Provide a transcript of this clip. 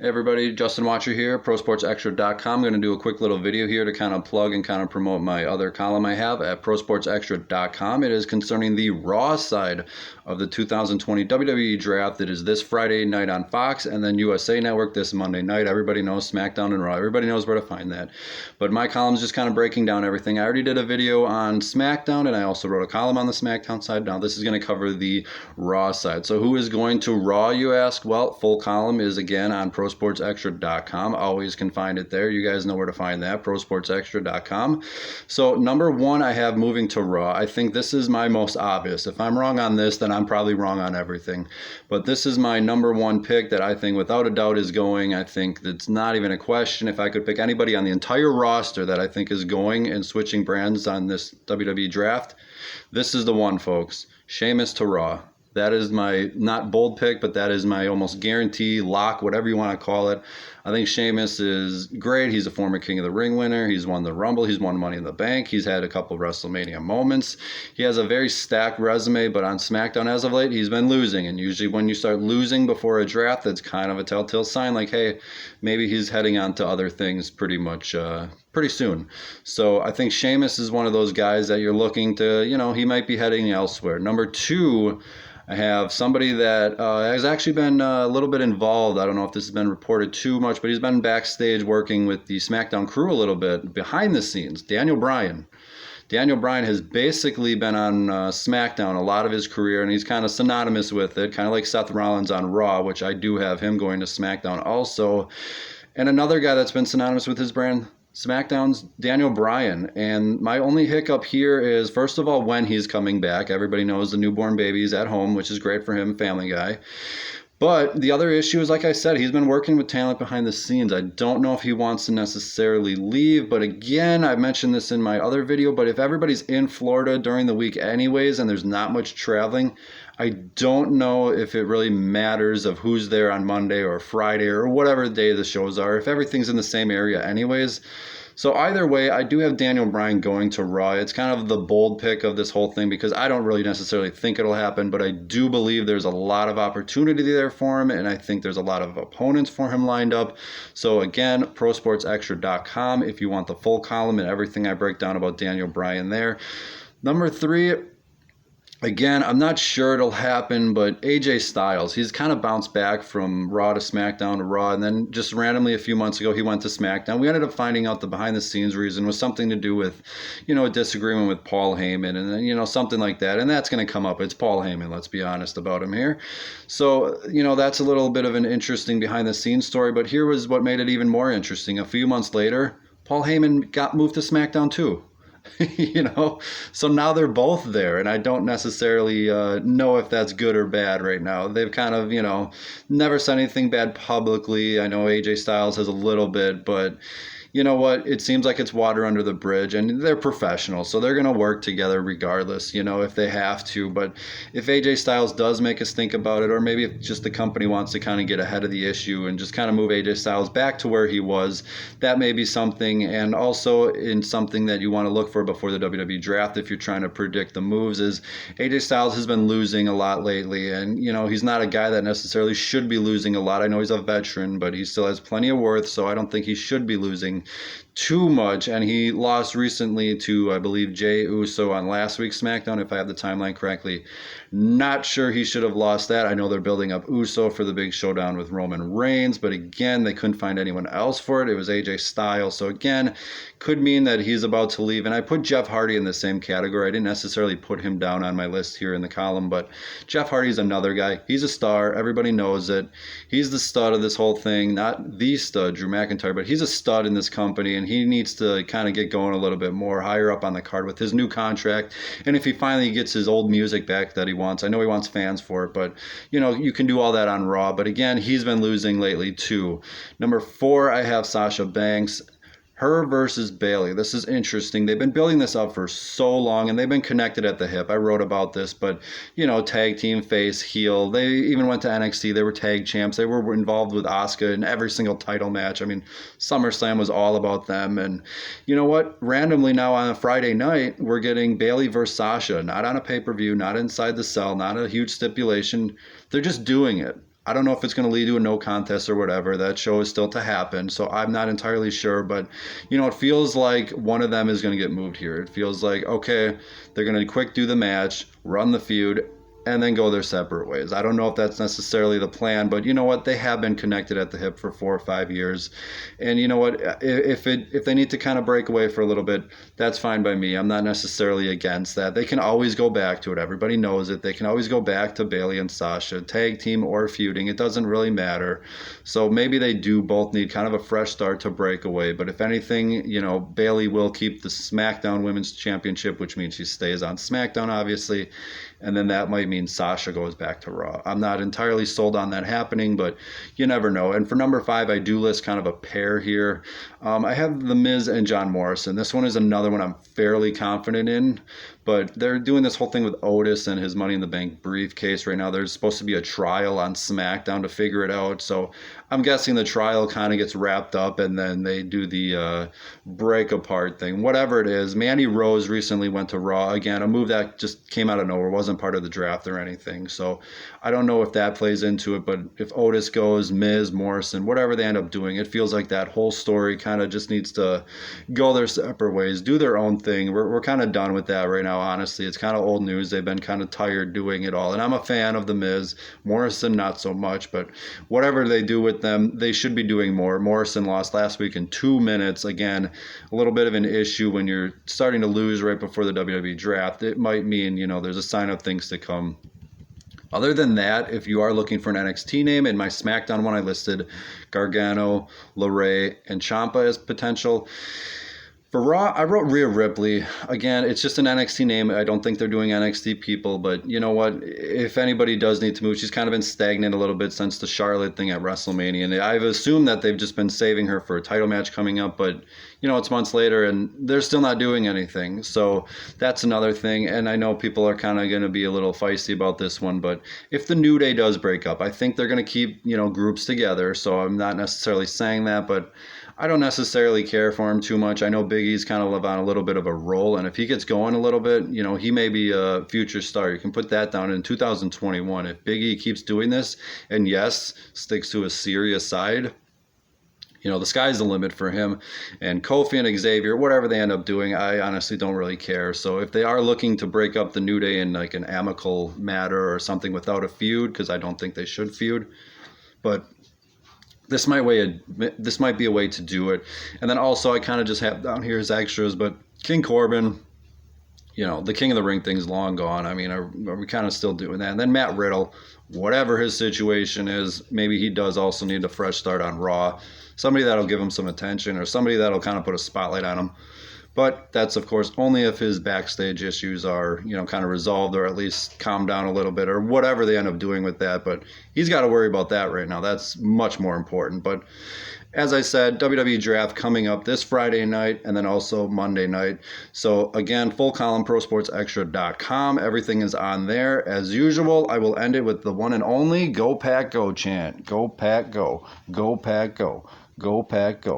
Hey everybody, Justin Watcher here, ProSportsExtra.com. I'm going to do a quick little video here to kind of plug and kind of promote my other column I have at ProSportsExtra.com. It is concerning the Raw side of the 2020 WWE Draft. It is this Friday night on Fox and then USA Network this Monday night. Everybody knows SmackDown and Raw. Everybody knows where to find that. But my column is just kind of breaking down everything. I already did a video on SmackDown and I also wrote a column on the SmackDown side. Now this is going to cover the Raw side. So who is going to Raw, you ask? Well, full column is again on ProSportsExtra.com. Always can find it there. You guys know where to find that, ProSportsExtra.com. So number one, I have moving to Raw. I think this is my most obvious. If I'm wrong on this, then I'm probably wrong on everything. But this is my number one pick that I think without a doubt is going. I think that's not even a question. If I could pick anybody on the entire roster that I think is going and switching brands on this WWE draft, this is the one, folks. Sheamus to Raw. That is my not bold pick, but that is my almost guarantee lock, whatever you want to call it. I think Sheamus is great. He's a former King of the Ring winner. He's won the Rumble. He's won Money in the Bank. He's had a couple of WrestleMania moments. He has a very stacked resume, but on SmackDown as of late, he's been losing. And usually when you start losing before a draft, that's kind of a telltale sign like, hey, maybe he's heading on to other things pretty soon. So I think Sheamus is one of those guys that you're looking to, he might be heading elsewhere. Number two, I have somebody that has actually been a little bit involved. I don't know if this has been reported too much, but he's been backstage working with the SmackDown crew a little bit behind the scenes. Daniel Bryan. Daniel Bryan has basically been on SmackDown a lot of his career, and he's kind of synonymous with it, kind of like Seth Rollins on Raw, which I do have him going to SmackDown also. And another guy that's been synonymous with his brand, SmackDown's Daniel Bryan. And my only hiccup here is, first of all, when he's coming back. Everybody knows the newborn baby's at home, which is great for him, family guy. But the other issue is, like I said, he's been working with talent behind the scenes. I don't know if he wants to necessarily leave. But again, I mentioned this in my other video, but if everybody's in Florida during the week anyways and there's not much traveling, I don't know if it really matters of who's there on Monday or Friday or whatever day the shows are, if everything's in the same area anyways. So either way, I do have Daniel Bryan going to Raw. It's kind of the bold pick of this whole thing because I don't really necessarily think it'll happen, but I do believe there's a lot of opportunity there for him, and I think there's a lot of opponents for him lined up. So again, ProSportsExtra.com if you want the full column and everything I break down about Daniel Bryan there. Number three, again, I'm not sure it'll happen, but AJ Styles, he's kind of bounced back from Raw to SmackDown to Raw, and then just randomly a few months ago, he went to SmackDown. We ended up finding out the behind-the-scenes reason was something to do with, a disagreement with Paul Heyman, and then, something like that, and that's going to come up. It's Paul Heyman, let's be honest about him here. So, that's a little bit of an interesting behind-the-scenes story, but here was what made it even more interesting. A few months later, Paul Heyman got moved to SmackDown too. So now they're both there, and I don't necessarily know if that's good or bad right now. They've kind of, never said anything bad publicly. I know AJ Styles has a little bit, but you know what? It seems like it's water under the bridge, and they're professionals, so they're going to work together regardless, if they have to. But if AJ Styles does make us think about it, or maybe if just the company wants to kind of get ahead of the issue and just kind of move AJ Styles back to where he was, that may be something. And also in something that you want to look for before the WWE draft, if you're trying to predict the moves, is AJ Styles has been losing a lot lately, and he's not a guy that necessarily should be losing a lot. I know he's a veteran, but he still has plenty of worth, so I don't think he should be losing too much. And he lost recently to, I believe, Jey Uso on last week's SmackDown, if I have the timeline correctly. Not sure he should have lost that. I know they're building up Uso for the big showdown with Roman Reigns, but again, they couldn't find anyone else for it. It was AJ Styles. So again, could mean that he's about to leave. And I put Jeff Hardy in the same category. I didn't necessarily put him down on my list here in the column, but Jeff Hardy's another guy. He's a star. Everybody knows it. He's the stud of this whole thing. Not the stud, Drew McIntyre, but he's a stud in this company, and he needs to kind of get going a little bit more higher up on the card with his new contract. And if he finally gets his old music back that he wants, I know he wants fans for it, but you can do all that on Raw. But again, he's been losing lately too. Number four, I have Sasha Banks. Her versus Bayley. This is interesting. They've been building this up for so long, and they've been connected at the hip. I wrote about this, but, tag team, face, heel. They even went to NXT. They were tag champs. They were involved with Asuka in every single title match. I mean, SummerSlam was all about them. And you know what? Randomly now on a Friday night, we're getting Bayley versus Sasha. Not on a pay-per-view, not inside the cell, not a huge stipulation. They're just doing it. I don't know if it's going to lead to a no contest or whatever. That show is still to happen, so I'm not entirely sure. But, it feels like one of them is going to get moved here. It feels like, okay, they're going to quick do the match, run the feud, and then go their separate ways. I don't know if that's necessarily the plan, but you know what? They have been connected at the hip for 4 or 5 years. And you know what? If they need to kind of break away for a little bit, that's fine by me. I'm not necessarily against that. They can always go back to it. Everybody knows it. They can always go back to Bayley and Sasha, tag team or feuding. It doesn't really matter. So maybe they do both need kind of a fresh start to break away. But if anything, Bayley will keep the SmackDown Women's Championship, which means she stays on SmackDown, obviously. And then that might mean Sasha goes back to Raw. I'm not entirely sold on that happening, but you never know. And for number 5, I do list kind of a pair here. I have The Miz and John Morrison. This one is another one I'm fairly confident in, but they're doing this whole thing with Otis and his Money in the Bank briefcase right now. There's supposed to be a trial on SmackDown to figure it out. So I'm guessing the trial kind of gets wrapped up and then they do the break apart thing. Whatever it is, Mandy Rose recently went to Raw. Again, a move that just came out of nowhere, wasn't part of the draft or anything. So I don't know if that plays into it, but if Otis goes, Miz, Morrison, whatever they end up doing, it feels like that whole story kind of just needs to go their separate ways, do their own thing. We're kind of done with that right now, honestly. It's kind of old news. They've been kind of tired doing it all. And I'm a fan of The Miz. Morrison, not so much, but whatever they do with them, they should be doing more. Morrison lost last week in 2 minutes. Again, a little bit of an issue when you're starting to lose right before the WWE draft. It might mean, there's a sign of things to come. Other than that, if you are looking for an NXT name, in my SmackDown one I listed Gargano, LeRae, and Ciampa as potential. For Raw, I wrote Rhea Ripley. Again, it's just an NXT name. I don't think they're doing NXT people, but you know what? If anybody does need to move, she's kind of been stagnant a little bit since the Charlotte thing at WrestleMania. And I've assumed that they've just been saving her for a title match coming up, but it's months later and they're still not doing anything. So that's another thing. And I know people are kind of going to be a little feisty about this one, but if the New Day does break up, I think they're going to keep, groups together. So I'm not necessarily saying that, but I don't necessarily care for him too much. I know Big E's kind of on a little bit of a roll, and if he gets going a little bit, he may be a future star. You can put that down in 2021. If Big E keeps doing this, and yes, sticks to a serious side, the sky's the limit for him. And Kofi and Xavier, whatever they end up doing, I honestly don't really care. So if they are looking to break up the New Day in like an amicable matter or something without a feud, because I don't think they should feud, but this might be a way to do it. And then also I kind of just have down here as extras, but King Corbin, the King of the Ring thing's long gone. I mean, are we kind of still doing that? And then Matt Riddle, whatever his situation is, maybe he does also need a fresh start on Raw. Somebody that'll give him some attention or somebody that'll kind of put a spotlight on him. But that's, of course, only if his backstage issues are, kind of resolved or at least calmed down a little bit or whatever they end up doing with that. But he's got to worry about that right now. That's much more important. But as I said, WWE Draft coming up this Friday night and then also Monday night. So, again, full column, ProSportsExtra.com. Everything is on there. As usual, I will end it with the one and only Go Pack Go chant. Go Pack Go. Go Pack Go. Go Pack Go.